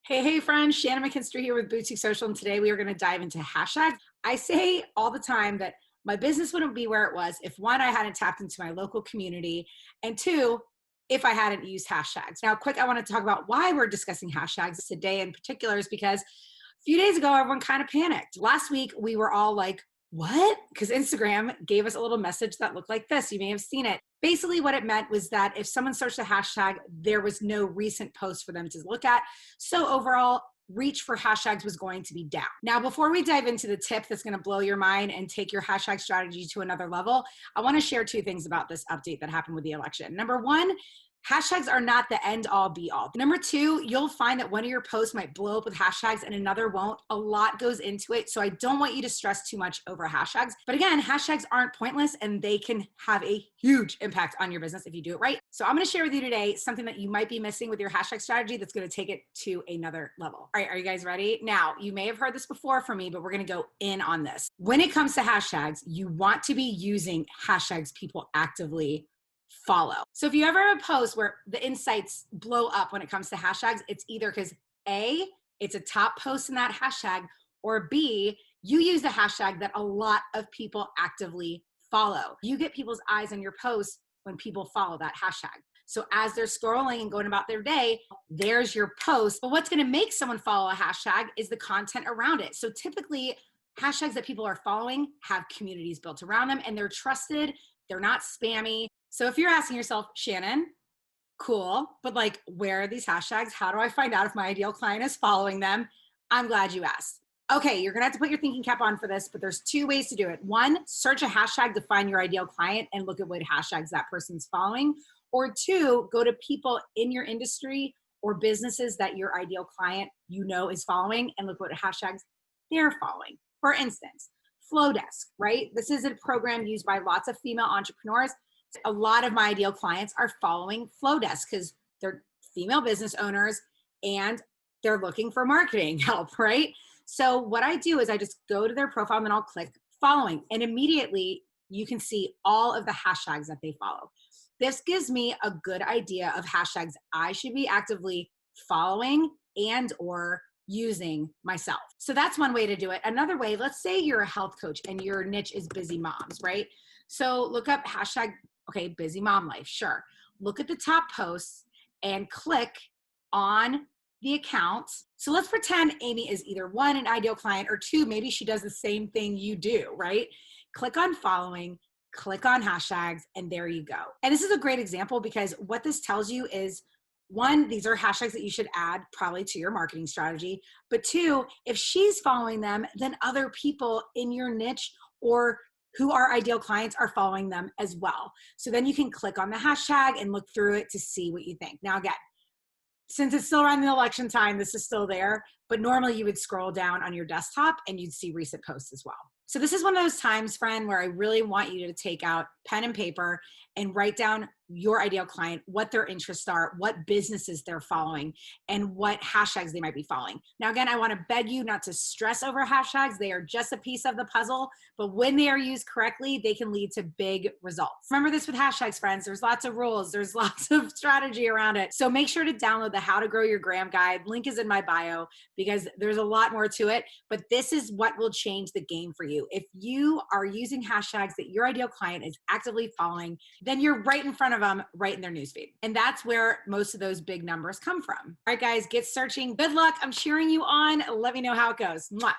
Hey, friends, Shannon McKinstry here with Boutique Social, and today we are going to dive into hashtags. I say all the time that my business wouldn't be where it was if one, I hadn't tapped into my local community, and two, if I hadn't used hashtags. Now, quick, I want to talk about why we're discussing hashtags today in particular is because a few days ago, everyone kind of panicked. Last week, we were all like, what? Because Instagram gave us a little message that looked like this. You may have seen it. Basically, what it meant was that if someone searched a hashtag, there was no recent post for them to look at. So overall, reach for hashtags was going to be down. Now, before we dive into the tip that's going to blow your mind and take your hashtag strategy to another level, I want to share two things about this update that happened with the election. Number one, hashtags are not the end all be all. Number two, you'll find that one of your posts might blow up with hashtags and another won't. A lot goes into it. So I don't want you to stress too much over hashtags. But again, hashtags aren't pointless and they can have a huge impact on your business if you do it right. So I'm going to share with you today something that you might be missing with your hashtag strategy that's going to take it to another level. All right, are you guys ready? Now, you may have heard this before from me, but we're going to go in on this. When it comes to hashtags, you want to be using hashtags people actively follow. So if you ever have a post where the insights blow up when it comes to hashtags, it's either because A, it's a top post in that hashtag, or B, you use a hashtag that a lot of people actively follow. You get people's eyes on your post when people follow that hashtag. So as they're scrolling and going about their day, there's your post. But what's going to make someone follow a hashtag is the content around it. So typically, hashtags that people are following have communities built around them and they're trusted. They're not spammy. So if you're asking yourself, Shannon, cool, but like, where are these hashtags? How do I find out if my ideal client is following them? I'm glad you asked. Okay, you're gonna have to put your thinking cap on for this, but there's two ways to do it. One, search a hashtag to find your ideal client and look at what hashtags that person's following. Or two, go to people in your industry or businesses that your ideal client is following and look what hashtags they're following. For instance, Flowdesk, right? This is a program used by lots of female entrepreneurs. A lot of my ideal clients are following Flowdesk because they're female business owners and they're looking for marketing help, right? So what I do is I just go to their profile and then I'll click following, and immediately you can see all of the hashtags that they follow. This gives me a good idea of hashtags I should be actively following and or using myself. So that's one way to do it. Another way, let's say you're a health coach and your niche is busy moms, right? So look up hashtag, okay, busy mom life, sure. Look at the top posts and click on the account. So let's pretend Amy is either one, an ideal client, or two, maybe she does the same thing you do, right? Click on following, click on hashtags, and there you go. And this is a great example because what this tells you is, one, these are hashtags that you should add probably to your marketing strategy. But two, if she's following them, then other people in your niche or who are ideal clients are following them as well. So then you can click on the hashtag and look through it to see what you think. Now again, since it's still around the election time, this is still there, but normally you would scroll down on your desktop and you'd see recent posts as well. So this is one of those times, friend, where I really want you to take out pen and paper and write down your ideal client, what their interests are, what businesses they're following, and what hashtags they might be following. Now, again, I want to beg you not to stress over hashtags. They are just a piece of the puzzle, but when they are used correctly, they can lead to big results. Remember this with hashtags, friends. There's lots of rules. There's lots of strategy around it. So make sure to download the How to Grow Your Gram guide. Link is in my bio because there's a lot more to it, but this is what will change the game for you. If you are using hashtags that your ideal client is actively following, then you're right in front of them, right in their newsfeed. And that's where most of those big numbers come from. All right, guys, get searching. Good luck. I'm cheering you on. Let me know how it goes. Mwah.